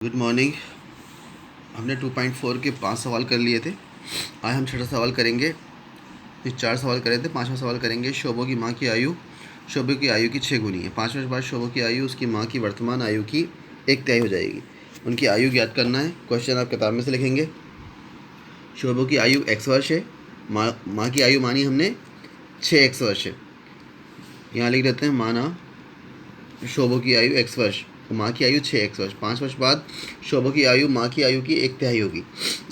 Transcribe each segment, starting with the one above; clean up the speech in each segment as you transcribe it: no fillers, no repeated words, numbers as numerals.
Good morning. हमने 2.4 के 5 सवाल कर लिए थे। आज हम छठा सवाल करेंगे। ये 4 सवाल करे थे, 5वां सवाल करेंगे। शोभो की माँ की आयु शोभो की आयु की 6 गुनी है। 5 वर्ष बाद शोभो की आयु उसकी माँ की वर्तमान आयु की 1/3 हो जाएगी। उनकी आयु ज्ञात करना है। क्वेश्चन आप किताब में से लिखेंगे। शोभो की आयु x वर्ष है। माँ की आयु मानी हमने 6x वर्ष है। यहाँ लिख देते हैं माना शोभो की आयु x वर्ष, माँ की आयु 6x वर्ष। 5 वर्ष बाद शोभो की आयु माँ की आयु की 1/3 होगी।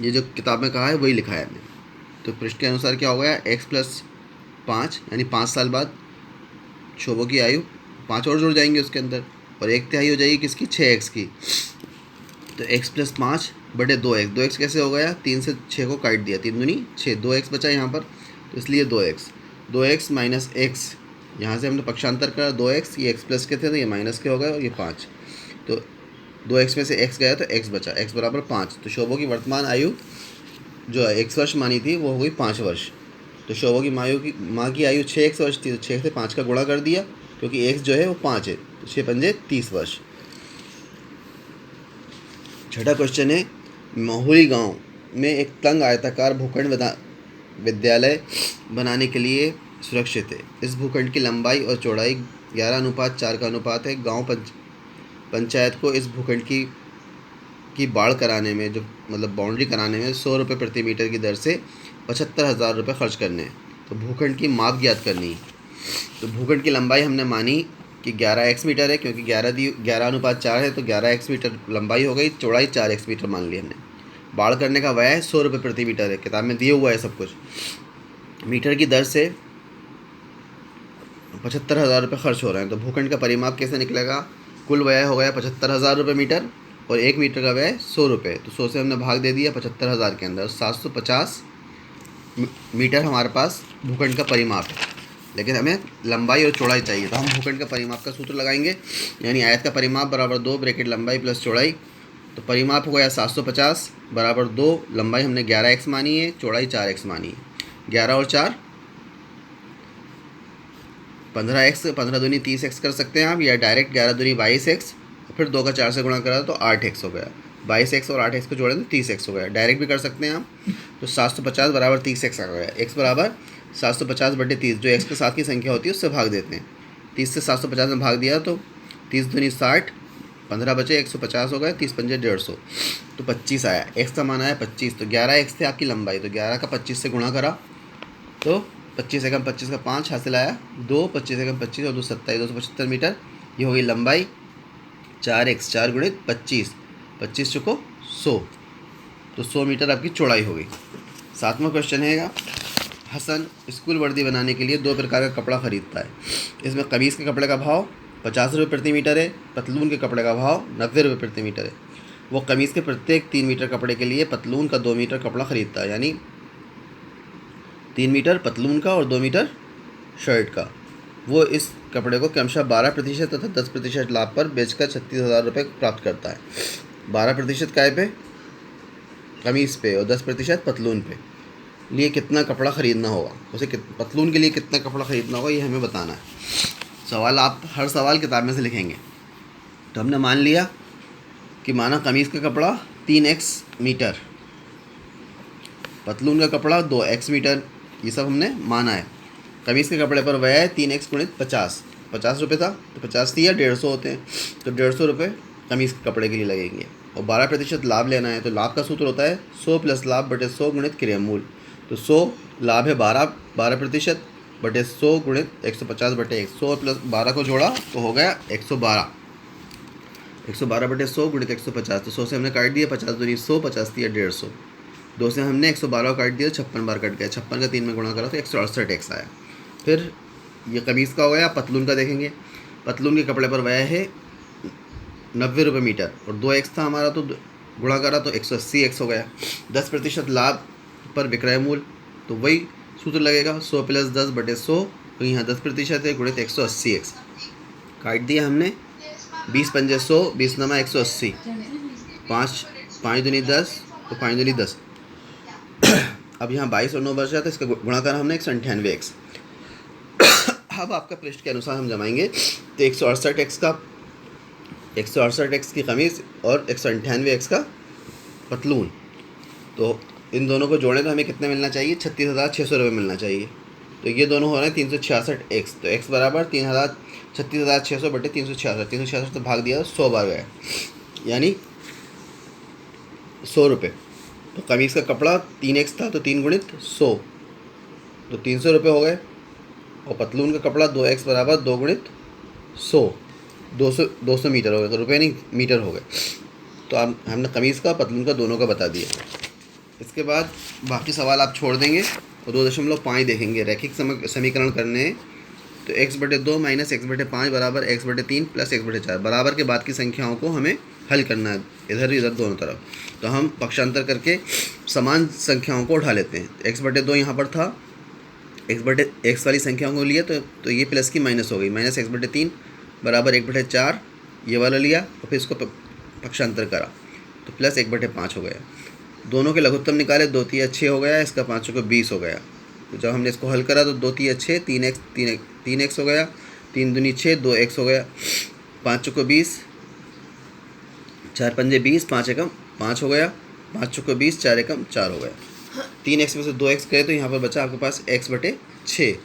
ये जो किताब में कहा है वही लिखा है हमने। तो पृष्ठ के अनुसार क्या हो गया, x+5 यानी 5 साल बाद शोभो की आयु 5 और जुड़ जाएंगे उसके अंदर, और 1/3 हो जाएगी किसकी, 6x की। तो x+5 बटे 2x। 2x कैसे हो गया, 3 से 6 को काट दिया, 3 दूनी 6, 2x बचा यहाँ पर, तो इसलिए 2x माइनस x, यहाँ से हमने पक्षांतर करा 2x, ये x प्लस के थे तो ये माइनस के हो गए, और ये 5, तो 2x में से x गया तो x बचा, x बराबर 5। तो शोभो की वर्तमान आयु जो x वर्ष मानी थी वो हो गई 5 वर्ष। तो शोभो की माँ की आयु 6x वर्ष थी, तो 6 से 5 का गुणा कर दिया क्योंकि x जो है वो 5 है, तो 6 पंजे 30 वर्ष। छठा क्वेश्चन है, महुरी गांव में एक तंग आयताकार भूखंड विद्यालय बनाने के लिए सुरक्षित है। इस भूखंड की लंबाई और चौड़ाई 11:4 का अनुपात है। गांव पंचायत को इस भूखंड की बाढ़ कराने में, जो मतलब बाउंड्री कराने में 100 रुपये प्रति मीटर की दर से 75,000 रुपये खर्च करने हैं। तो भूखंड की माप ज्ञात करनी है। तो भूखंड की लंबाई हमने मानी कि 11x मीटर है, क्योंकि 11:4 है, तो 11x मीटर लंबाई हो गई, चौड़ाई 4x मीटर मान ली हमने। बाढ़ करने का व्यय 100 रुपये प्रति मीटर है, किताब में दिया हुआ है सब कुछ। मीटर की दर से 75,000 रुपये खर्च हो रहे हैं। तो भूखंड का परिमाप कैसे निकलेगा, कुल व्यय हो गया 75,000 रुपये मीटर, और 1 मीटर का व्यय 100 रुपये। तो 100 से हमने भाग दे दिया 75,000 के अंदर। 750 मीटर हमारे पास भूखंड का परिमाप है, लेकिन हमें लंबाई और चौड़ाई चाहिए। तो हम भूखंड का परिमाप का सूत्र लगाएंगे, यानी आयत का परिमाप बराबर 2 ब्रैकेट लंबाई प्लस चौड़ाई। तो परिमाप हो गया 750 बराबर 2, लंबाई हमने 11x मानी है, चौड़ाई 4x मानी है। 11 और 4 15x, 15 दूनी 30x कर सकते हैं आप, या डायरेक्ट 11 दूनी 22x, फिर 2 का 4 से गुणा करा तो 8x हो गया। 22x और 8x को जोड़े तो 30x हो गया। डायरेक्ट भी कर सकते हैं आप। तो 750 बराबर 30x आ गया। x बराबर 750 बटे 30, जो x के साथ की संख्या होती है उससे भाग देते हैं। 30 से 750 में भाग दिया तो 30 दूनी 60, 15 बचे 150 हो गए, 30 पंजे 150, तो 25 आया। x का मान आया 25। तो 11x थे आपकी लंबाई, तो 11 का 25 से गुणा करा तो 25 एकम 25 का 5 हासिल आया 2, 25 एकम 25 और 2 27, 275 मीटर। ये हो गई लंबाई। 4x 4 गुणित 25, 25 चुको 100, तो 100 मीटर आपकी चौड़ाई हो गई। 7वां क्वेश्चन है, हसन स्कूल वर्दी बनाने के लिए 2 प्रकार का कपड़ा खरीदता है। इसमें कमीज़ के कपड़े का भाव 50 रुपये प्रति मीटर है, पतलून के कपड़े का भाव 90 रुपये प्रति मीटर है। वो कमीज़ के प्रत्येक 3 मीटर कपड़े के लिए पतलून का 2 मीटर कपड़ा खरीदता है, यानी 3 मीटर पतलून का और 2 मीटर शर्ट का। वो इस कपड़े को क्रमशः 12% तथा 10% लाभ पर बेचकर 36,000 रुपये प्राप्त करता है। 12% काय पे, कमीज़ पे, और 10% पतलून पे। लिए कितना कपड़ा ख़रीदना होगा, उसे पतलून के लिए कितना कपड़ा ख़रीदना होगा, ये हमें बताना है। सवाल आप हर सवाल किताब में से लिखेंगे। तो हमने मान लिया कि माना कमीज़ का कपड़ा 3x मीटर, पतलून का कपड़ा 2x मीटर, ये सब हमने माना है। कमीज़ के कपड़े पर व्यय है 3x गुणित 50 रुपये था, तो 50 थी या 150 होते हैं, तो 150 रुपये कमीज़ के कपड़े के लिए लगेंगे। और 12% लाभ लेना है, तो लाभ का सूत्र होता है 100 प्लस लाभ बटे 100 गुणित क्रियामूल। तो 100 लाभ है 12% बटे 100 गुणित 150 बटे 100 प्लस 12 को जोड़ा तो हो गया 112। 112 बटे 100 गुणित 150, तो 100 से हमने काट दिया 50 दूनी 100, 50 थी या 150, 2 से हमने 112 काट दिया, 56 बार कट गया, 56 का 3 में गुणा करा तो 168x आया। फिर ये कमीज़ का हो गया। पतलून का देखेंगे। पतलून के कपड़े पर व्यय है 90 रुपये मीटर, और 2x था हमारा, तो गुणा करा तो 180x हो गया। 10% लाभ पर विक्रय मूल्य, तो वही सूत्र लगेगा 100 प्लस 10 बटे 100, तो यहाँ 10% है गुणित 180x। काट दिया हमने 20 पंजे 100, 20 नमा 180, 5 दूनी 10, तो 5 दूनी 10। अब यहाँ 22 और 9 बच जाता है, इसका गुणा करा हमने 198x। अब आपका पृष्ठ के अनुसार हम जमाएंगे तो 168x का 168x की कमीज़ और 198x का पतलून। तो इन दोनों को जोड़ें तो हमें कितना मिलना चाहिए? 36,600 रुपये मिलना चाहिए। तो ये दोनों हो रहे हैं 366x। तो x बराबर 36,600 बटे 366। 366 तो भाग दिया 100 बार गया, यानी 100 रुपये। तो कमीज़ का कपड़ा 3x था तो 3 गुणित 100 तो 300 रुपये हो गए। और पतलून का कपड़ा 2x बराबर 2 गुणित 100 200 मीटर हो गए। तो रुपये नहीं, मीटर हो गए। तो अब हमने कमीज़ का पतलून का दोनों का बता दिया। इसके बाद बाकी सवाल आप छोड़ देंगे और 2.5 देखेंगे। रैखिक समीकरण करने हैं तो x/2 माइनस x/5 बराबर x/3 प्लस x/4 बराबर के बाद की संख्याओं को हमें हल करना है, इधर इधर दोनों तरफ। तो हम पक्षांतर करके समान संख्याओं को उठा लेते हैं। x/2 यहाँ पर था, x वाली संख्याओं को लिया तो ये प्लस की माइनस हो गई, माइनस x/3 बराबर 1/4 ये वाला लिया और फिर इसको पक्षांतर करा तो प्लस 1/5 हो गया। दोनों के लघुत्तम निकाले, 2 तिया 6 हो गया, इसका 5 को 20 हो गया। तो जब हमने इसको हल करा तो 2 तिया 6, 3x हो गया, 3 दूनी 6, 2x हो गया, 5 को 20, 4 पंजे 20, 5 एकम 5 हो गया, 5 को 20, 4 एकम 4 हो गया। 3x में से 2x गए तो यहाँ पर बचा आपके पास x/6।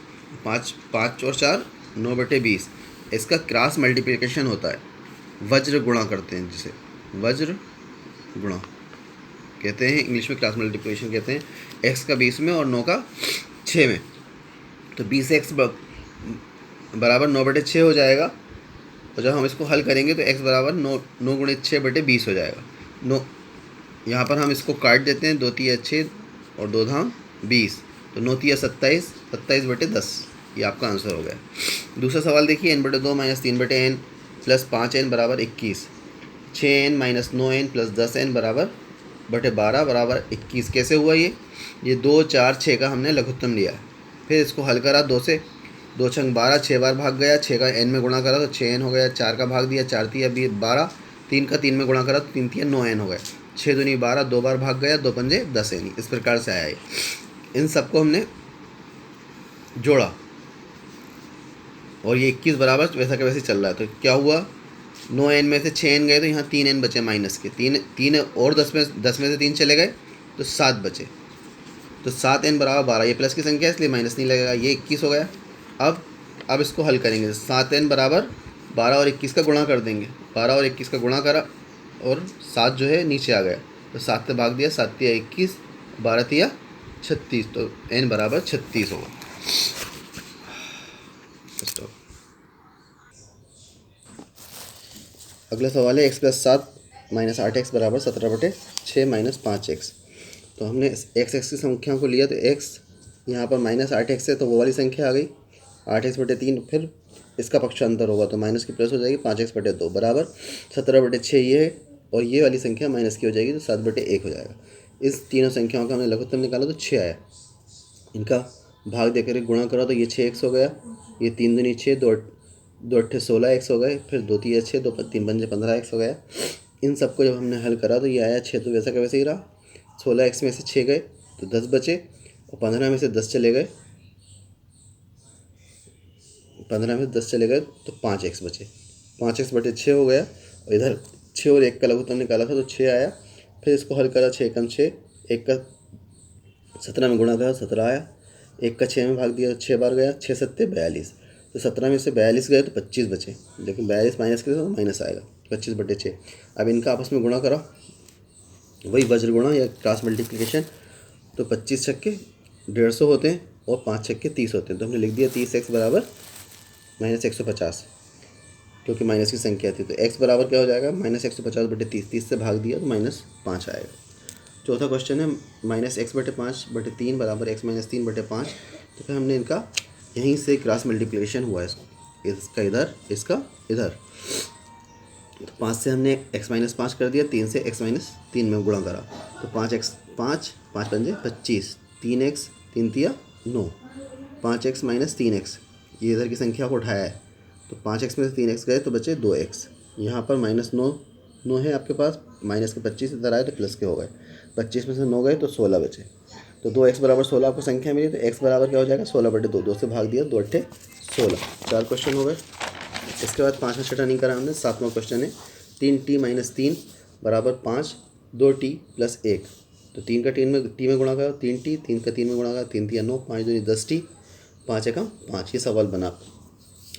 5 और 4 9/20। इसका क्रॉस मल्टीप्लिकेशन होता है, वज्र गुणा करते हैं, जिसे वज्र गुणा कहते हैं, इंग्लिश में क्रॉस मल्टीप्लिकेशन कहते हैं। x का 20 में और 9 का 6 में, तो 20x बराबर 9/6 हो जाएगा। और जब हम इसको हल करेंगे तो x बराबर 9 गुणित 6/20 हो जाएगा। 9 यहाँ पर हम इसको काट देते हैं, 2 तिया 6 और 2 धाम 20, तो 9 तिया 27, 27/10 ये आपका आंसर हो गया। दूसरा सवाल देखिए, n/2 minus 3/n plus 5n बराबर 21, 6n minus 9n plus 10n बराबर 12 बराबर 21। कैसे हुआ ये 2 4 6 का हमने लघुत्तम लिया, फिर इसको हल करा 2 से, 2 छंग 12, 6 बार भाग गया, 6 का n में गुणा करा तो 6n हो गया, 4 का भाग दिया, 4 तिया 12, 3 का 3 में गुणा करा तो 3 तिया 9n हो गया, 6 दूनी 12, 2 बार भाग गया, 2 पंजे 10n। इस प्रकार से आया ये। इन सबको हमने जोड़ा और ये 21 बराबर वैसा का वैसे चल रहा है। तो क्या हुआ, 9n में से 6n गए तो यहाँ 3n बचे माइनस के, 3 और 10 में से 3 चले गए तो 7 बचे, तो 7n बराबर 12। ये प्लस की संख्या है इसलिए माइनस नहीं लगेगा, ये 21 हो गया। अब इसको हल करेंगे, 7n बराबर 12 और 21 का गुणा कर देंगे, 12 और 21 का गुणा करा और 7 जो है नीचे आ गया, तो 7 से भाग दिया, 7 तिया 21, 12 तिया 36, तो n बराबर 36 होगा। अगला सवाल है x+7 माइनस 8x बराबर 17/6 माइनस 5x। तो हमने x की संख्या को लिया तो x यहाँ पर माइनस 8x है तो वो वाली संख्या आ गई, 8x/3, फिर इसका पक्षांतर होगा तो माइनस की प्लस हो जाएगी, 5x/2 बराबर 17/6 ये है, और ये वाली संख्या माइनस की हो जाएगी तो 7/1 हो जाएगा। इस तीनों संख्याओं का हमने लघुत्तम निकाला तो 6 आया, इनका भाग देकर गुणा करा तो ये 6x हो गया, ये 3 दूनी 6, 2 अट्ठे 16x हो गए, फिर 2 तिया 6, 2 3 पंजे 15x हो गया। इन सबको जब हमने हल करा तो ये आया 6, तो वैसा का वैसे ही रहा। 16x में से 6 गए तो 10 बचे, और 15 में से 10 चले गए, 15 में से 10 चले गए तो 5x बचे, 5x/6 हो गया। और इधर 6 और 1 का लघुत्तम निकाला था तो 6 आया, फिर इसको हल करा, 6 कम 6, 1 का 17 में गुणा करा 17 आया, 1 का 6 में भाग दिया 6 बार गया, 6 सत्ते 42, तो 17 में से 42 गए तो 25 बचे, लेकिन 42 माइनस करें तो माइनस आएगा, 25/6। अब इनका आपस में गुणा करा, वही वज्र गुणा या क्रॉस मल्टीप्लिकेशन, तो 25 छक्के 150 होते हैं और 5 छक्के 30 होते हैं, तो हमने लिख दिया 30x बराबर माइनस 150, क्योंकि माइनस की संख्या थी। तो x बराबर क्या हो जाएगा, माइनस 150/30, 30 से भाग दिया तो -5 आएगा। चौथा क्वेश्चन है माइनस x/5/3 बराबर x माइनस 3/5। तो फिर हमने इनका यहीं से क्रॉस मल्टीप्लिकेशन हुआ है, इसका इधर, इसका इधर, तो 5 से हमने x माइनस 5 कर दिया, 3 से x माइनस 3 में गुणा करा तो 5x 5 5 पंजे 25, 3x 3 तिया 9, 5x माइनस 3x, ये इधर की संख्या को उठाया है तो 5x में से 3x गए तो बचे 2x। यहाँ पर -9 है आपके पास, माइनस के 25 इधर आए तो प्लस के हो गए, 25 में से 9 गए तो 16 बचे, तो 2x बराबर 16 आपको संख्या मिली, तो x बराबर क्या हो जाएगा 16/2, 2 से भाग दिया, 2 अट्ठे 16। 4 क्वेश्चन हो गए। इसके बाद 5वां छठा नहीं करा हमने, 7वां क्वेश्चन है 3t माइनस 3 बराबर 5, 2t प्लस 1। तो 3 का टी में गुणा करो 3t, 3 का 3 में गुणा करो 3 3 9, 5 दूनी 10t, 5 एकम 5। ये सवाल बना।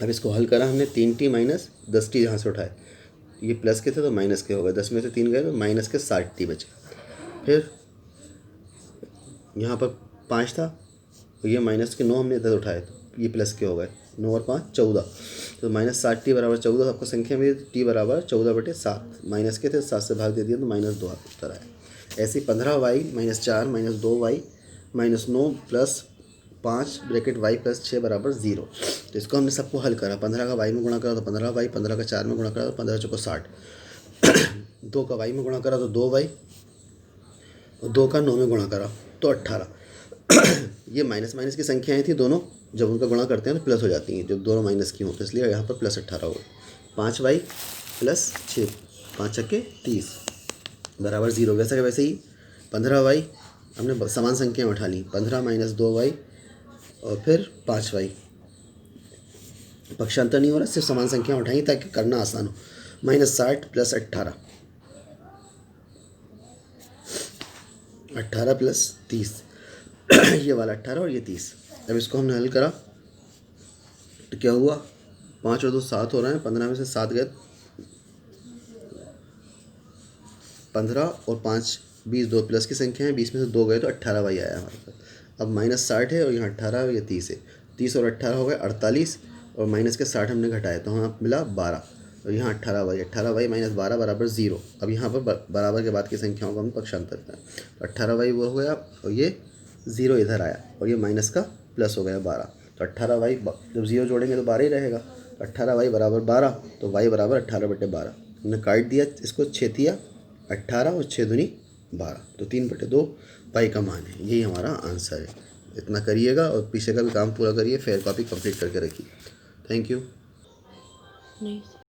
अब इसको हल करा हमने, 3t माइनस 10t यहाँ से उठाए, ये प्लस के थे तो माइनस के हो गए, 10 में से 3 गए तो माइनस के 60t बचे। फिर यहाँ पर 5 था तो ये माइनस के 9 हमने 10 उठाए तो ये प्लस के हो गए, 9 और 5 14। तो माइनस 60t बराबर 14 आपको संख्या में t बराबर 14/7, माइनस के थे 7 से भाग दे दिया तो -2 उत्तर आया। ऐसे 15y minus 4 minus 2y minus 9 plus 5 bracket y plus 6 बराबर 0। तो इसको हमने सबको हल करा, 15 का y में गुणा करा तो 15y, 15 का 4 में गुणा करा तो 15 चौको 60, 2 का y में गुणा करा तो 2y, और 2 का 9 में गुणा करा तो 18। ये माइनस माइनस की संख्याएं थी दोनों, जब उनका गुणा करते हैं तो प्लस हो जाती हैं, जब दोनों माइनस की हों तो इसलिए यहाँ पर प्लस 18 हो। 5y प्लस 6, 5 छक्के 30 बराबर 0। वैसा कि वैसे ही 15y हमने समान संख्याएं उठा ली, 15 माइनस 2y और फिर 5y, पक्षांतर नहीं हो रहा, सिर्फ समान संख्या उठाई ताकि करना आसान हो। माइनस 60 प्लस 18, 18 प्लस 30, ये वाला 18 और ये 30। अब इसको हमने हल करा तो क्या हुआ, 5 और 2 7 हो रहे हैं, 15 में से 7 गए 15 और 5 20, 2 प्लस की संख्या है, 20 में से 2 गए तो 18y आया हमारे पास। अब माइनस 60 है और यहाँ 18 है और ये 30 है, 30 और 18 हो गए 48, और माइनस के 60 हमने घटाए तो हमें मिला 12, और यहाँ 18y माइनस 12 बराबर 0। अब यहाँ पर बराबर के बाद की संख्याओं को हम पक्षांतर करें तो 18y वो हो गया और ये 0 इधर आया और ये माइनस का प्लस हो गया 12। तो 18y जब 0 जोड़ेंगे तो 12 ही रहेगा, 18y बराबर 12, तो y बराबर 18/12। हमने काट दिया इसको, 6 दिया 18 और 6 दूनी 12, तो 3/2 y का मान है। यही हमारा आंसर है। इतना करिएगा और पीछे का भी काम पूरा करिए, फेयर कॉपी कंप्लीट करके रखिए। Thank you. नहीं।